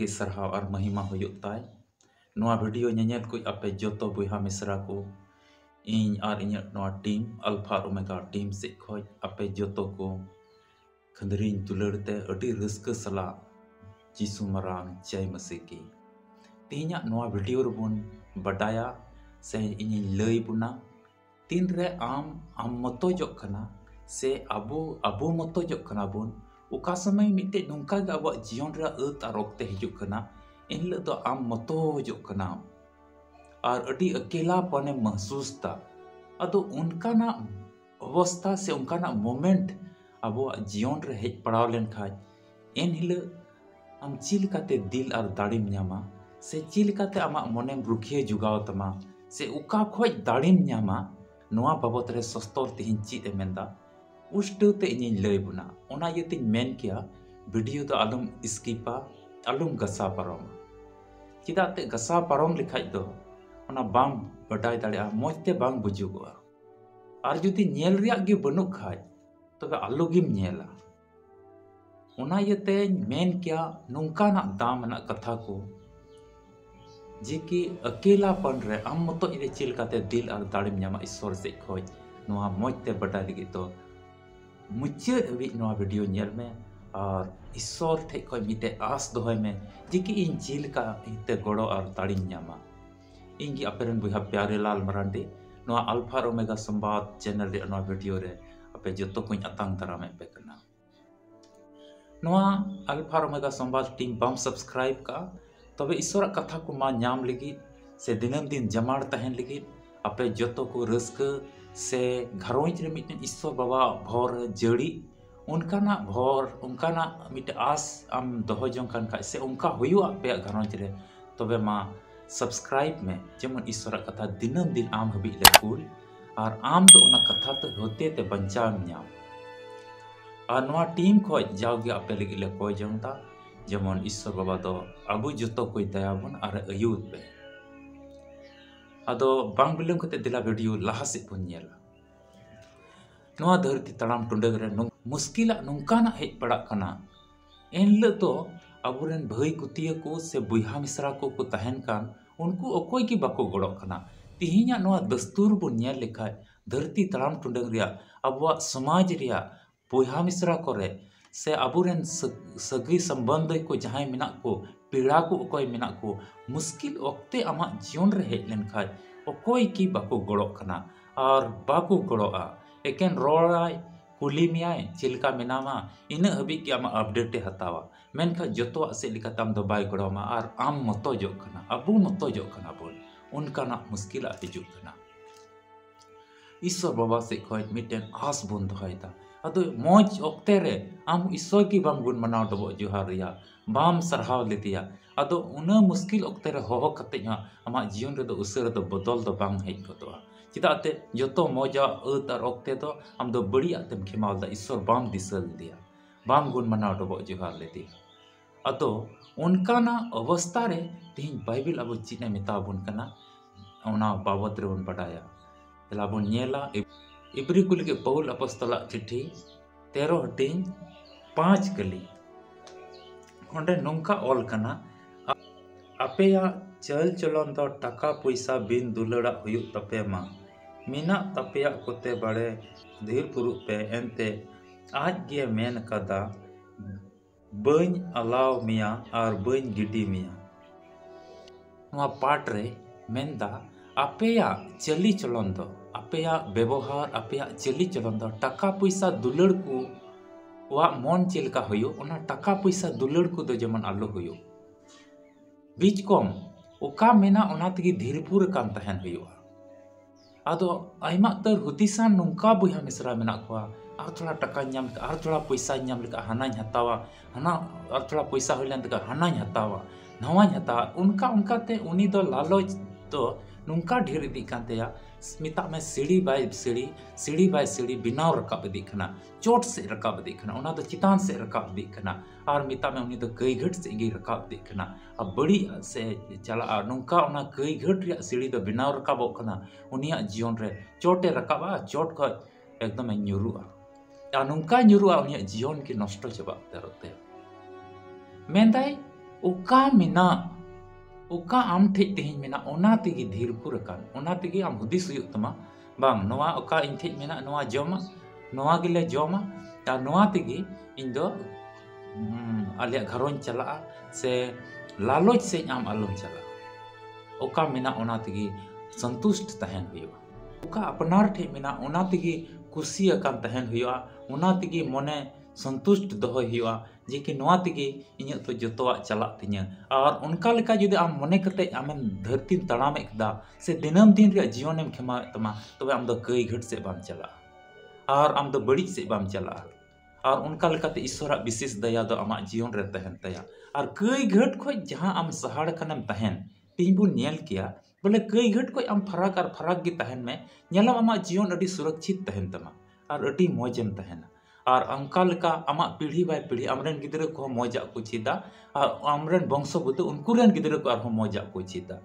गे सरहाव और महिमा होयुग ताय नोआ वीडियो ñeñel कुछ आपे जोतो बुहा मिश्रा को इन और इन नोआ टीम अल्फा और ओमेगा टीम से खोज आपे जोतो को खंदरीन दुलड़ते अड़ी रस्क सला जीसु मरांग जय मसीह की तीना नोआ वीडियो रुबुन बडाया से इन लई बुना तीन रे आम मतो जोक कना से अबो मतो जोक कना बुन उका समय मिटे नुंका गे अब जीवन रे अत और ओक्ते हिजुक कना इन तो आम मतो हिजुक कना और अड़ी अकेला पने महसूस ता अदो उनका ना अवस्था से उनका ना मोमेंट अब जीवन रे हेज पड़ाव लेन खाज एन हिल आम चिल काते दिल और दाड़ीम न्यामा से चिल काते आमा मोनेम रुखिए जुगाव तमा से उका खोज दाड़ीम न्यामा नोआ बाबत रे सस्तर तिहिन चिद ए मेंदा उष्टते इन लय बुना ओना यति मेन किया वीडियो तो आलम स्किपा आलम गसा पारम चिदाते गसा पारम लिखाई दो ओना बाम बडाय दाड़िया मोजते बांग बुजुगोआ और जुदी नेल रिया गे बनु खाय तबे आलोगिम नेला ओना यते मेन किया नुंका ना दाम ना कथा को जे कि अकेलापन रे आम मतो इदे चिल काते दिल और दाड़िम न्यामा ईश्वर से खोज नोआ मोजते बडाय लगी तो मुचाद हबी नोआ वीडियो नेल में और ईश्वर ठे खोज मिटे आस दोहय में जे कि इन चिल का इते गड़ो और दाड़िम न्यामा इंगी अपेरन बुहा प्यारे लाल मरांडी नोआ अल्फा और ओमेगा संवाद चैनल रे नोआ वीडियो रे अपे जतो कोई अतांग दाराम पे कना नोआ अल्फा और ओमेगा संवाद टीम बम सब्सक्राइब का तबे ईश्वर कथा को मा नाम लगी से दिनम दिन जमाड़ तहन लगी अपे जतो को रस्क से घरोज रे मिटन ईश्वर बाबा भोर जड़ी उनका ना भोर उनका ना मिटे आस आम दोहो जों कान खा से उनका हुयु पे घरोज रे तबे मा सब्सक्राइब में जेमन ईश्वर कथा दिनम दिन आम हबी ले कुल और आम तो उना कथा तो होते ते बंचाव न्याम और नोआ टीम खोज जाओगे अपे लगी ले कोई जोंता जेमन ईश्वर बाबा दो अबु जतो कोई दयाबन और अयुद पे अदो बांग बिलम कते दिला वीडियो लाहा से पुन नेला नोआ धरती तड़ाम टुंडग रे मुश्किला नुंकाना हेज पड़ा कना एनल तो अबुरेन भाई कुतिया को से बुहा मिश्रा को तहन कान उनको अकोय की बाको गड़ो कना तिहिया नोआ दस्तूर बुन नेल लेखाय धरती तड़ाम टुंडग रिया अबवा समाज रिया बुहा मिश्रा करे से अबुरेन सगी संबंध को जहां मिना को पीड़ा को अकोय मिना को मुश्किल वक्ते आमा जीवन रे हेज लेन खाय अकोय की बाको गड़ो कना और बाको गड़ोआ एकेन रोड़ाय कुली मियाय चिलका मिनामा इन हबी के आमा अपडेट हतावा मेनखा जतो से लिखा तम दो बाय गड़ोमा और आम मतो जो कना अबु मतो जो कना बोल उनका ना मुश्किल हिजुग कना ईश्वर बाबा से खोज मिटेन आस बुन दोहयदा अदो मौज ओक्ते रे आम ईश्वर की बाम गुण मनाव दबो जुहार रिया बाम सरहाव लेतिया अदो उना मुश्किल ओक्ते रे होहो कते हा आमा जीवन रे दो उसर दो बदल दो बांग हेज गदोआ चिदाते जतो मौजा अत और ओक्ते दो आम दो बड़ी आतेम खेमाल दा ईश्वर बाम दिसल दिया बाम गुण मनाव दबो जुहार लेती अदो उनका ना अवस्था रे तीन बाइबल अब चिने मिताबुन कना ओना बाबत रे बन बडाया तलाबुन नेला इब्री कुल के पौल अपस्तला चिट्ठी 13 हटिंग 5 कली ओंडे नोंका ऑल कना अपेया चल चलन दो टाका पैसा बिन दुलड़ा हुयु तपे मा मिना तपेया कोते बड़े धीर पुरु पे एंते आज गे मेन कदा बन अलाव मिया और बन गिडी मिया नोआ पाट रे मेंदा अपेया चली चलन दो अपेया व्यवहार अपेया चली चलन दो टाका पैसा दुलड़ को वा मन चलका होयो ओना टाका पैसा दुलड़ को दो जेमन आलो होयो बीच कम ओका मेना ओना तगी धीरपुर कान तहन होयो आदो आइमा तर हुदिसान नुंका बुहा मिश्रा मेना कोआ और थोड़ा टाका नाम और थोड़ा पैसा नाम लेका हनाኝ हतावा हना और थोड़ा पैसा होइलन तका हनाኝ हतावा नवाኝ हतावा उनका उनका ते उनी दो लालच तो नुंका ढेर इदी कांतेया मिता में सीढ़ी बाय सीढ़ी बिनाव रकाब इदी खना चोट से रकाब इदी खना ओना तो चितान से रकाब इदी खना और मिता में उनी तो कई घट से गी रकाब इदी खना अब बड़ी से चला नुंका ओना कई घट रिया सीढ़ी तो बिनाव रकाब खना उनिया जीवन रे चोटे रकाबा चोट को एकदम न्यूरुआ आ नुंका न्यूरुआ उनिया जीवन की नष्ट चबा तरते मेंदाई ओका मेना ओका आम ठे तेहिं मेना ओना तेगी धीरपुर अकान ओना तेगी आम हुदिस हुयुग तमा बांग नोआ ओका इन ठे मेना नोआ जोमा नोआ गिले जोमा ता नोआ तेगी इन दो आले घरों चला से लालच से आम आलम चला ओका मेना ओना तेगी संतुष्ट तहन हुयुग ओका अपनार ठे मेना ओना तेगी कुसी अकान तहन हुयुग ओना तेगी मने संतुष्ट दोहय हुयुग जे कि नोआ तेगी इᱧ तो जतोआ चला तिᱧा और उनका लेका जुदि आम मने कते आमें धरती तड़ाम एकदा से दिनम दिन रे जीवनेम खेमा तमा तबे आम दो कई घट से बाम चला और आम दो बड़ी से बाम चला और उनका लेकाते ईश्वरा विशेष दया दो आमा जीवन रे तहन तया और कई घट खो जहां आम सहाड़ खनम तहन तीन बुन नेल किया बोले कई घट को आम फराक गी तहन में नेलम आमा जीवन अडी सुरक्षित तहन तमा और अडी मौजम तहन और अंका लेका आमा पीढ़ी बाय पीढ़ी आमरेन गिदरे को मौजा को चीदा और आमरेन वंश बुद्ध उनकुरेन गिदरे को आर मौजा को चीदा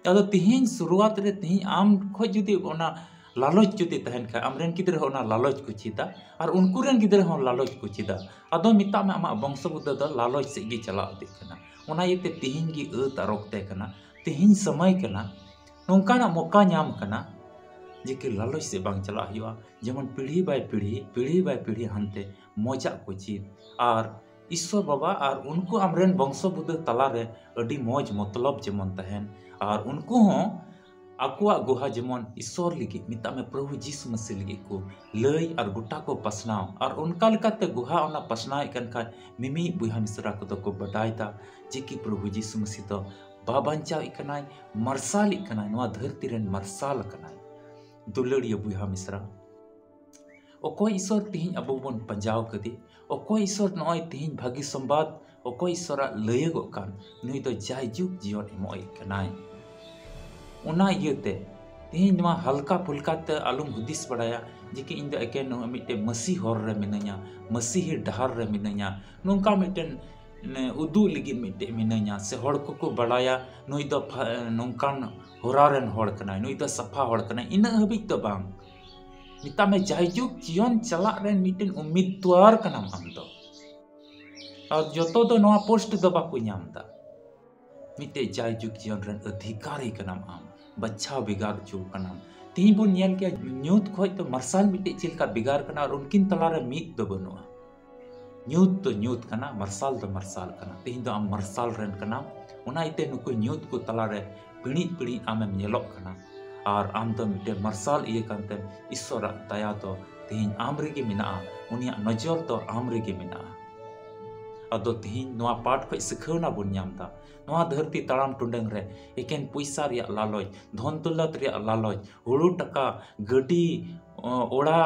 अदो तिहिन शुरुआत रे तिहिन आम खो जुदी ओना लालच जुदी तहन खा आमरेन गिदरे ओना लालच को चीदा और उनकुरेन गिदरे हो लालच को चीदा अदो मिता में आमा वंश बुद्ध दो लालच से गी चला दे कना ओना येते तिहिन गी तारकते कना तिहिन समय कना नोंकाना मौका ᱧᱟᱢ कना जे कि लालच से बांग चला हुआ जेमन पीढ़ी बाय पीढ़ी हनते मौजा को चीज और ईश्वर बाबा और उनको आमरेन वंश बुद्ध तला रे अडी मौज मतलब जेमन तहन और उनको हो आकुआ गुहा जेमन ईश्वर लिगी मिता में प्रभु जीसु मसीह लिगी को लय और गुटा को पसनाव और उनका लेकाते गुहा ओना पसनाव कन का मिमी बुहा मिसरा को तो बडायता जे कि प्रभु जीसु मसीह तो बाबांचा इकनाय मरसाल इकनाय नवा धरती रेन मरसाल कनाय दुलड़िया बुहा मिश्रा ओकोय ईश्वर तिहिं अब बन पंजाव कदी ओकोय ईश्वर नय तिहिं भागी संवाद ओकोय ईश्वरा लयगो कान नुई तो जायजुग जीवन एमोय कनाय ओना इयते तिहिं नवा हल्का फुल्का ते आलुम हुदिस बड़ाया जे कि इन द एकेन मिटे मसी होर रे मिनया मसी ही डहार रे मिनया नोंका मिटेन उदू लिगिन मिटे मिनया से हड़ को बड़ाया नुई दो नोंकान होरारेन हड़ कनाय नुई दो सफा हड़ कनाय इन हबी तो बांग मिता में जायजुग जीवन चला रेन मिटेन उम्मीदवार कनाम हम दो और जतो दो नवा पोस्ट दो बाकु ᱧᱟᱢदा मिटे जायजुग जीवन रेन अधिकारी कनाम आम बच्चा बिगाड़ चू कनाम तीन बुन नेल के न्यूत खोय तो मरसाल मिटे चिलका बिगाड़ कना और उनकिन तलारे मीत दो बनुआ न्यूत तो न्यूत कना मरसाल तो मरसाल कना तीन दो आम मरसाल रेन कना उना इते नुकु न्यूत को तलारे पिणी पिणी आमेम नेलोक कना और आम दो मिटे मरसाल इये कांते ईश्वर दया तो तीन आम रेगे मिना उनिया नजर तो आम रेगे मिना अदो तीन नवा पाठ को सिखवना बुन ᱧᱟᱢदा नवा धरती तड़ाम टुंडंग रे एकेन पैसा रिया लालच धन दौलत रिया लालच हुड़ू टका गडी ओड़ा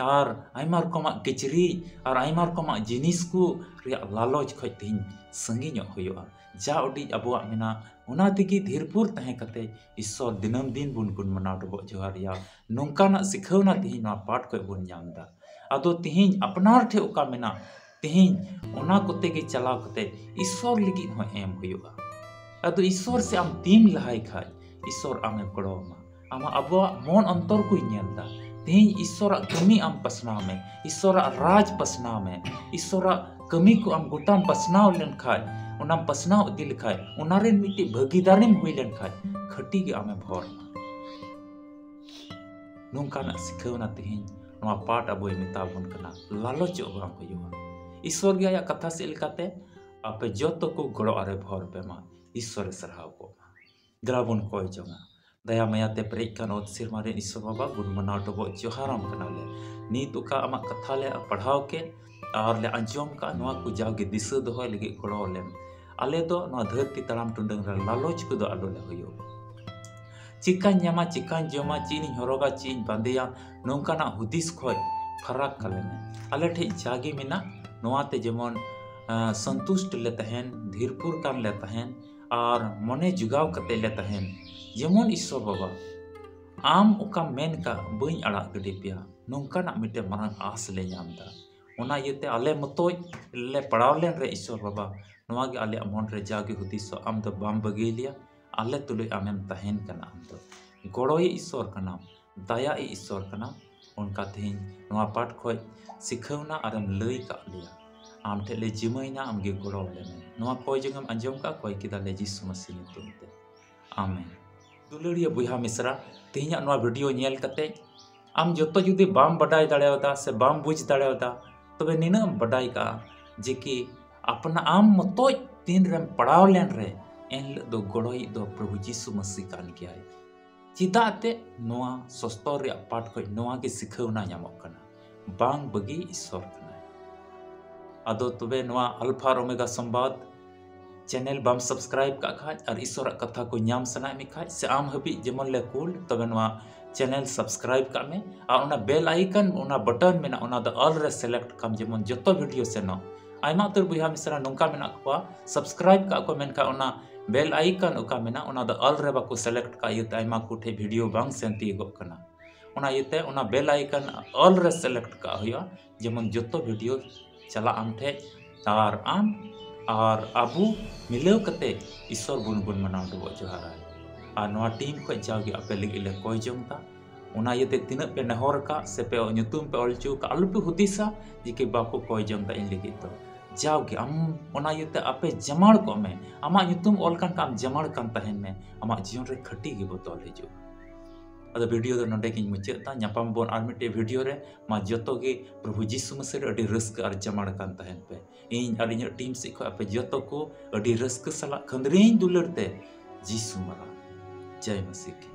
और आयमा रकमा किचरी और आयमा रकमा जिनिस को रिया लालच खय तीन संगीन हुआ जा उडी अबुआ मेना उना तिगी धीरपुर तहे कते ईश्वर दिनम दिन बुन गुन मनाव डबो जोहारिया नोंकाना सिखवना तीन नवा पाठ को बुन ᱧामदा अदो तीन अपनार ठे ओका मेना तीन ओना कोते गे चलाव कते ईश्वर लगी हो एम हुआ अदो ईश्वर से आम तीन लहाई खाय ईश्वर आमे गड़ोमा आमा अबुआ मन अंतर को नेलदा तीन ईश्वर कमी आम पसनाव में ईश्वर राज पसनाव में ईश्वर कमी को आम गोटाम पसनाव लेन खाय ओनाम पसनाव दिल खाय ओनारेन मिटे भागीदारीम हुई लेन खाय खटी गे आमे भोर नोंकाना सिखवना तीन नवा पाठ अबोय मिताबन कना लालच बांग हुआ ईश्वर गे आया कथा से लेकाते आपे जतो को गड़ो आरे भोर पे मा ईश्वर सरहाव को ग्राबन कोय जोंगा दया मायाते प्रेक कान ओत सिरमा रे ईश्वर बाबा गुण मनाव डबो जोहाराम कनाले नीत उका आमा कथा ले पढ़ाव के और ले अंजोम का नवा को जागे दिशा दोहय लगे गड़ो लेम आले दो नवा धरती तड़ाम टुंडंग रे लालच को दो आलो ले हुयो चिकान ᱧᱟᱢᱟ चिकान जोमा चीनी हरोगा चीन बांदेया नोंकाना हुदिस खोय फराक कलेने आले ठे जागे मिना नोआते जेमन संतुष्ट ले तहन धीरपुर कान ले तहन और मने जुगाव कते ले तहन जेमन ईश्वर बाबा आम ओका मेन का बई अड़ा गडी पिया नोंकाना मिटे मारंग आस ले ᱧामदा ओना येते आले मतोय ले पड़ाव लेन रे ईश्वर बाबा नोआ गे आले मन रे जागे हुदिस आम दो बाम बगे लिया आले तुले आमेम तहन कना आम दो गड़ोय ईश्वर कना दया ईश्वर कना उनका तेहन नोआ पाठ खोय सिखवना आरम लय का लिया आम ठे ले जिमाइना आम गे गड़ो लेने नोआ कोई जगम अंजम का कोई किदा ले जीसु मसीह ᱧᱩᱛᱩᱢ ते आमेन दुलड़िया बुहा मिश्रा तेहना नोआ वीडियो नेल कते आम जतो जुदी बाम बडाय दाड़ेवदा से बाम बुझ दाड़ेवदा तबे निना बडाय का जे कि अपना आम मतो तीन रेम पड़ाव लेन रे एन दो गड़ोई दो प्रभु जीसु मसीह कान गया चिदाते नोआ सस्तर रे पाठ को नोआ के सिखौना ᱧᱟᱢᱚᱜ कना बांग बगी ईश्वर कना अदो तबे नोआ अल्फा और ओमेगा संवाद चैनल बाम सब्सक्राइब का खाज और ईश्वर कथा को ᱧᱟᱢ सनाय में खाज से आम हबी जेमन ले कूल तबे नोआ चैनल सब्सक्राइब का में और ओना बेल आइकन ओना बटन में ओना द ऑल रे सेलेक्ट कम जेमन जतो वीडियो से नो आयमा तर बुहा मिश्रा नोंका मेना को सब्सक्राइब का को मेनका ओना बेल आइकन ओका मेना ओना द ऑल रे बाको सेलेक्ट का यते आयमा कुठे वीडियो बांग सेंती गो कना ओना यते ओना बेल आइकन ऑल रे सेलेक्ट का होया जेमन जतो वीडियो चला आम ठे तार आम और अबू मिलव कते ईश्वर बुन बुन मनाव दो जोहार और नोआ टीम को जागे आपे लगे ले कोई जंगता ओना यते तिना पे नहर का से पे ᱧᱩᱛᱩᱢ पे ऑलचू का अलपे हुदिसा जिके बाको कोई जंगता इन लगे तो जाओगे आम ओना यते आपे जमाड़ को में आमा ᱧᱩᱛᱩᱢ ऑल कान काम जमाड़ कान तहन में आमा जीवन रे खटी गे बोतल हिजो अद वीडियो दो नोडे किन मुचेता ᱧᱟᱯᱟᱢ बोन आर मिटे वीडियो रे मा जतो गे प्रभु जीसु मसीह रे अडी रस्क और जमाड़ कान तहन पे इन और इन टीम से को आपे जतो को अडी रस्क सला खंदरेन दुलरते जीसु मरा जय मसीह।